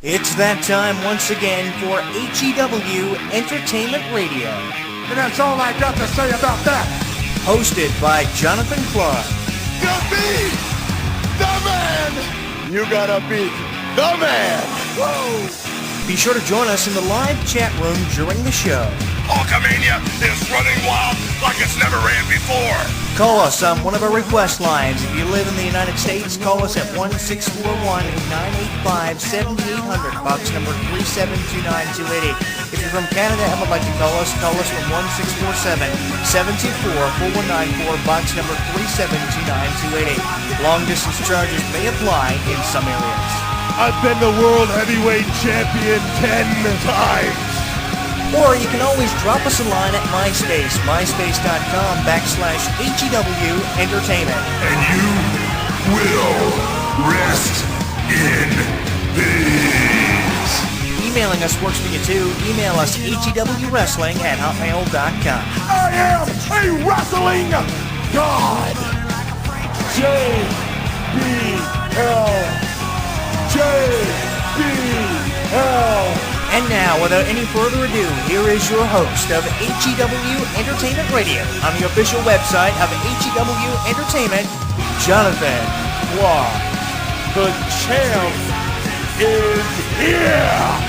It's that time once again for HEW Entertainment Radio. And that's all I got to say about that. Hosted by Jonathan Clarke. To be the man, you gotta be the man. Whoa. Be sure to join us in the live chat room during the show. Hulkamania is running wild like it's never ran before. Call us on one of our request lines. If you live in the United States, call us at 1-641-985-7800, box number 3729280. If you're from Canada and would like to call us from 1-647-724-4194, box number 3729280. Long distance charges may apply in some areas. I've been the world heavyweight champion 10 times. Or you can always drop us a line at MySpace, myspace.com/HEW Entertainment. And you will rest in peace. Emailing us works for you too. Email us HEWWrestling@hotmail.com. I am a wrestling god. JBL. And now, without any further ado, here is your host of HEW Entertainment Radio on the official website of HEW Entertainment, Jonathan Clarke. The champ is here.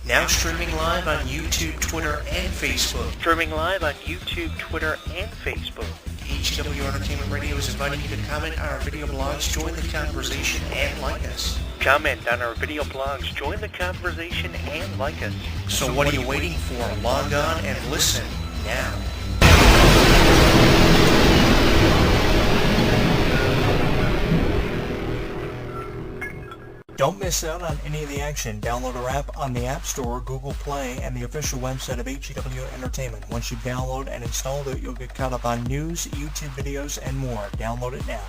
Now streaming live on YouTube, Twitter, and Facebook. HEW Entertainment Radio is inviting you to comment on our video blogs, join the conversation, and like us. So what are you waiting for? Log on and listen now. Don't miss out on any of the action. Download our app on the App Store, Google Play, and the official website of HEW Entertainment. Once you download and install it, you'll get caught up on news, YouTube videos, and more. Download it now.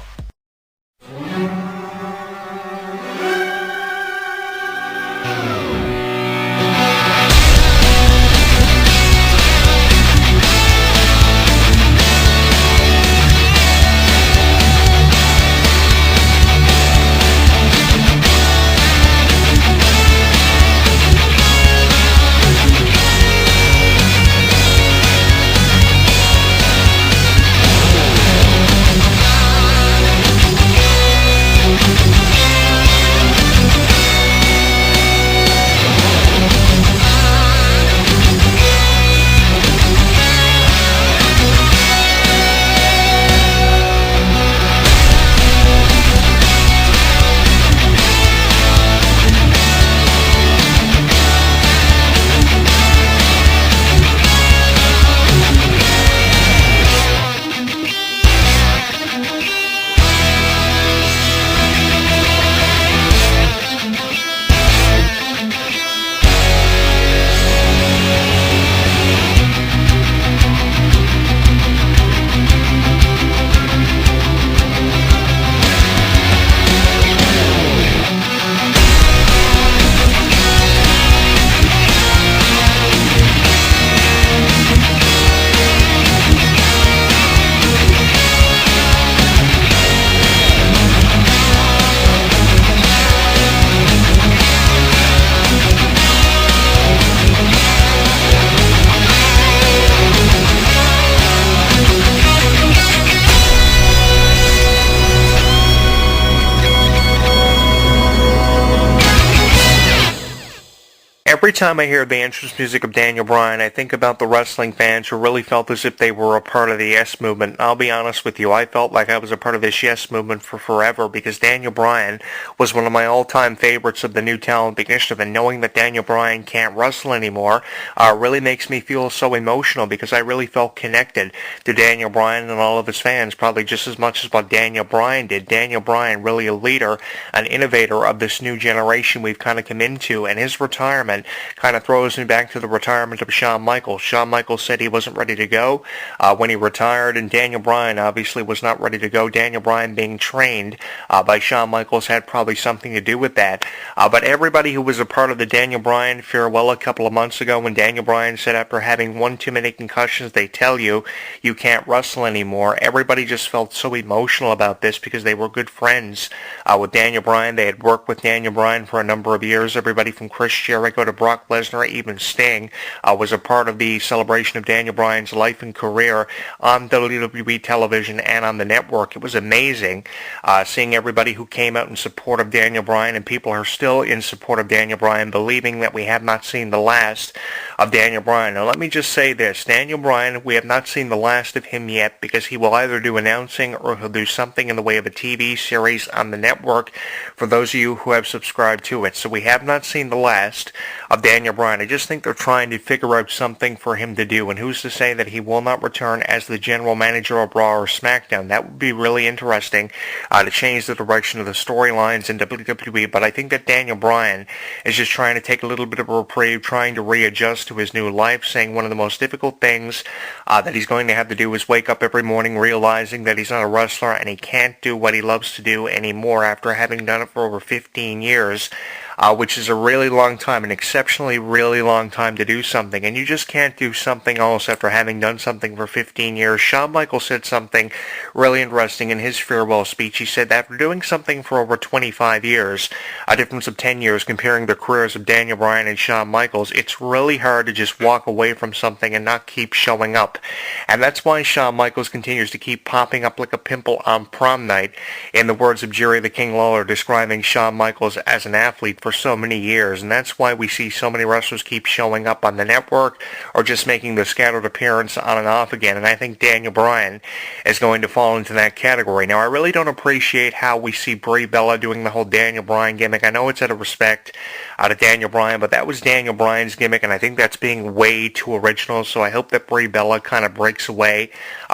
time I hear the entrance music of Daniel Bryan, I think about the wrestling fans who really felt as if they were a part of the Yes Movement. I'll be honest with you, I felt like I was a part of this Yes Movement for forever because Daniel Bryan was one of my all-time favorites of the new talent initiative, and knowing that Daniel Bryan can't wrestle anymore really makes me feel so emotional because I really felt connected to Daniel Bryan and all of his fans, probably just as much as what Daniel Bryan did. Daniel Bryan, really a leader, an innovator of this new generation we've kind of come into, and his retirement kind of throws me back to the retirement of Shawn Michaels. Shawn Michaels said he wasn't ready to go when he retired, and Daniel Bryan obviously was not ready to go. Daniel Bryan being trained by Shawn Michaels had probably something to do with that. But everybody who was a part of the Daniel Bryan farewell a couple of months ago, when Daniel Bryan said after having one too many concussions, they tell you you can't wrestle anymore, everybody just felt so emotional about this because they were good friends with Daniel Bryan. They had worked with Daniel Bryan for a number of years. Everybody from Chris Jericho to Brock Lesnar, even Sting, was a part of the celebration of Daniel Bryan's life and career on WWE television and on the network. It was amazing seeing everybody who came out in support of Daniel Bryan, and people are still in support of Daniel Bryan, believing that we have not seen the last of Daniel Bryan. Now let me just say this, Daniel Bryan, we have not seen the last of him yet because he will either do announcing or he'll do something in the way of a TV series on the network for those of you who have subscribed to it. So we have not seen the last of Daniel Bryan. I just think they're trying to figure out something for him to do, and who's to say that he will not return as the general manager of Raw or SmackDown. That would be really interesting to change the direction of the storylines in WWE, but I think that Daniel Bryan is just trying to take a little bit of a reprieve, trying to readjust to his new life, saying one of the most difficult things that he's going to have to do is wake up every morning realizing that he's not a wrestler and he can't do what he loves to do anymore after having done it for over 15 years. Which is a really long time, an exceptionally really long time to do something, and you just can't do something else after having done something for 15 years. Shawn Michaels said something really interesting in his farewell speech. He said that after doing something for over 25 years, a difference of 10 years comparing the careers of Daniel Bryan and Shawn Michaels, it's really hard to just walk away from something and not keep showing up. And that's why Shawn Michaels continues to keep popping up like a pimple on prom night, in the words of Jerry the King Lawler describing Shawn Michaels as an athlete for so many years, and that's why we see so many wrestlers keep showing up on the network or just making the scattered appearance on and off again, and I think Daniel Bryan is going to fall into that category. Now, I really don't appreciate how we see Brie Bella doing the whole Daniel Bryan gimmick. I know it's out of respect to Daniel Bryan, but that was Daniel Bryan's gimmick, and I think that's being way too original, so I hope that Brie Bella kind of breaks away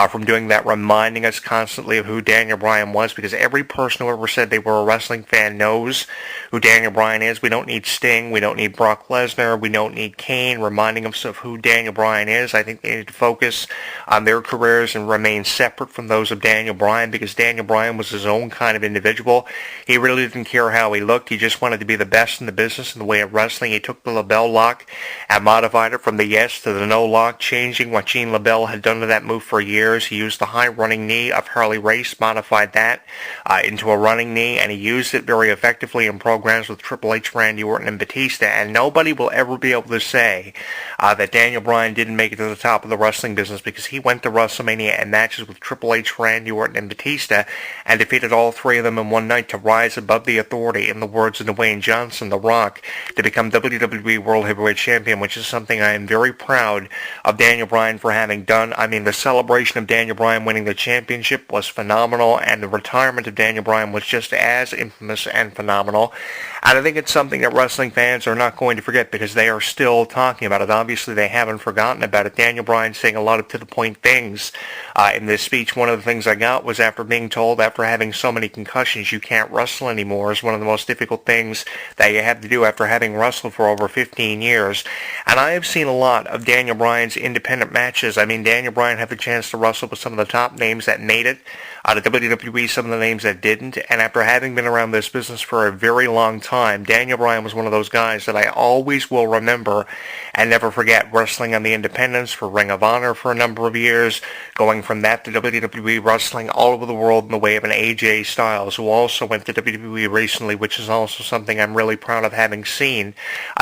from doing that, reminding us constantly of who Daniel Bryan was, because every person who ever said they were a wrestling fan knows who Daniel Bryan is. We don't need Sting. We don't need Brock Lesnar. We don't need Kane reminding us of who Daniel Bryan is. I think they need to focus on their careers and remain separate from those of Daniel Bryan, because Daniel Bryan was his own kind of individual. He really didn't care how he looked. He just wanted to be the best in the business in the way of wrestling. He took the LaBelle lock and modified it from the yes to the no lock, changing what Gene LaBelle had done to that move for years. He used the high running knee of Harley Race, modified that into a running knee, and he used it very effectively in programs with Triple H, Randy Orton, and Batista, and nobody will ever be able to say that Daniel Bryan didn't make it to the top of the wrestling business, because he went to WrestleMania and matches with Triple H, Randy Orton, and Batista, and defeated all three of them in one night to rise above the authority, in the words of Dwayne Johnson, The Rock, to become WWE World Heavyweight Champion, which is something I am very proud of Daniel Bryan for having done. I mean, the celebration of Daniel Bryan winning the championship was phenomenal, and the retirement of Daniel Bryan was just as infamous and phenomenal. And I think it's something that wrestling fans are not going to forget, because they are still talking about it. Obviously, they haven't forgotten about it. Daniel Bryan saying a lot of to-the-point things in this speech. One of the things I got was, after being told after having so many concussions you can't wrestle anymore, is one of the most difficult things that you have to do after having wrestled for over 15 years. And I have seen a lot of Daniel Bryan's independent matches. I mean, Daniel Bryan had the chance to wrestle with some of the top names that made it out of WWE, some of the names that didn't, and after having been around this business for a very long time, Daniel Bryan was one of those guys that I always will remember and never forget, wrestling on the independents for Ring of Honor for a number of years, going from that to WWE, wrestling all over the world in the way of an AJ Styles, who also went to WWE recently, which is also something I'm really proud of having seen,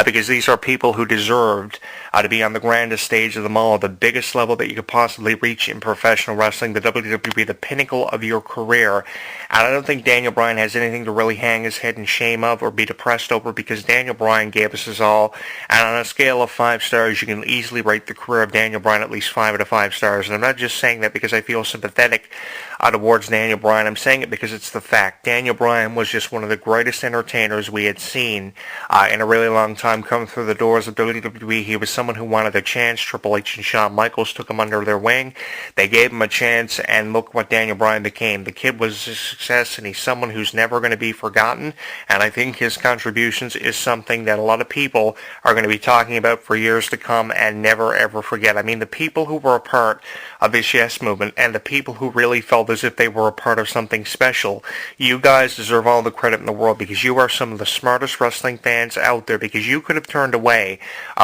because these are people who deserved to be on the grandest stage of them all, the biggest level that you could possibly reach in professional wrestling, the WWE, the pinnacle of your career. And I don't think Daniel Bryan has anything to really hang his head in shame of or be depressed impressed over because Daniel Bryan gave us his all, and on a scale of 5 stars, you can easily rate the career of Daniel Bryan at least 5 out of 5 stars. And I'm not just saying that because I feel sympathetic towards Daniel Bryan. I'm saying it because it's the fact. Daniel Bryan was just one of the greatest entertainers we had seen in a really long time come through the doors of WWE. He was someone who wanted a chance. Triple H and Shawn Michaels took him under their wing. They gave him a chance, and look what Daniel Bryan became. The kid was a success, and he's someone who's never going to be forgotten, and I think his contributions is something that a lot of people are going to be talking about for years to come and never ever forget. I mean, the people who were a part of this Yes movement and the people who really felt as if they were a part of something special, you guys deserve all the credit in the world because you are some of the smartest wrestling fans out there, because you could have turned away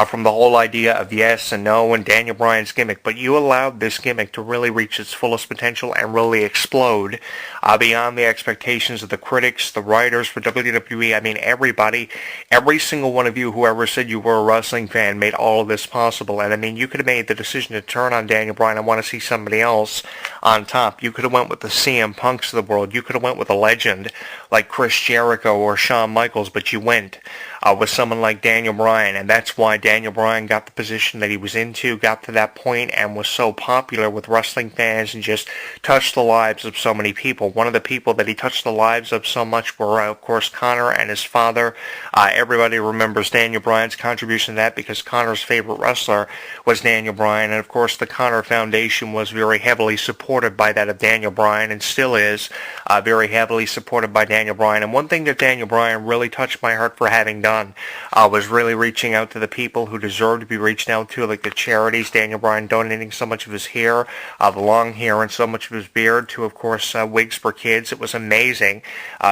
from the whole idea of Yes and No and Daniel Bryan's gimmick, but you allowed this gimmick to really reach its fullest potential and really explode beyond the expectations of the critics, the writers for WWE. I mean, everybody, every single one of you who ever said you were a wrestling fan made all of this possible. And I mean, you could have made the decision to turn on Daniel Bryan and want to see somebody else on top. You could have went with the CM Punks of the world. You could have went with a legend like Chris Jericho or Shawn Michaels, but you went with someone like Daniel Bryan, and that's why Daniel Bryan got the position that he was into, got to that point, and was so popular with wrestling fans and just touched the lives of so many people. One of the people that he touched the lives of so much were, of course, Conor and his father. Everybody remembers Daniel Bryan's contribution to that because Conor's favorite wrestler was Daniel Bryan, and of course the Conor Foundation was very heavily supported by that of Daniel Bryan, and still is very heavily supported by Daniel Bryan. And one thing that Daniel Bryan really touched my heart for having done was really reaching out to the people who deserve to be reached out to, like the charities. Daniel Bryan donating so much of his hair, the long hair, and so much of his beard to, of course, wigs for kids. It was amazing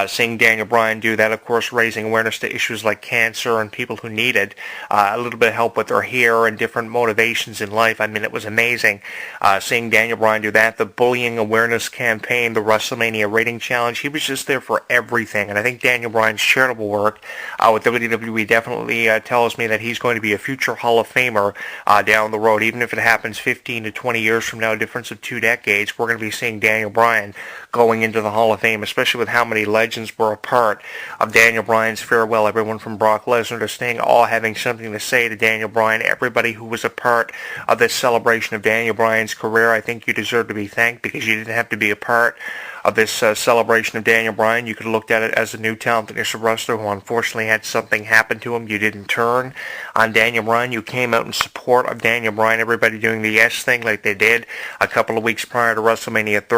seeing Daniel Bryan do that, of course, raising awareness to issues like cancer and people who needed a little bit of help with their hair and different motivations in life. I mean, it was amazing seeing Daniel Bryan do that. The bullying awareness campaign, the WrestleMania rating challenge, he was just there for everything. And I think Daniel Bryan's charitable work with WWE definitely tells me that he's going to be a future Hall of Famer down the road. Even if it happens 15 to 20 years from now, a difference of 2 decades, we're going to be seeing Daniel Bryan going into the Hall of Fame, especially with how many legends were a part of Daniel Bryan's farewell. Everyone from Brock Lesnar to Sting, all having something to say to Daniel Bryan. Everybody who was a part of this celebration of Daniel Bryan's career, I think you deserve to be thanked because you didn't have to be a part of this celebration of Daniel Bryan. You could have looked at it as a new talented wrestler who unfortunately had something happen to him. You didn't turn on Daniel Bryan. You came out in support of Daniel Bryan. Everybody doing the Yes thing like they did a couple of weeks prior to WrestleMania 30.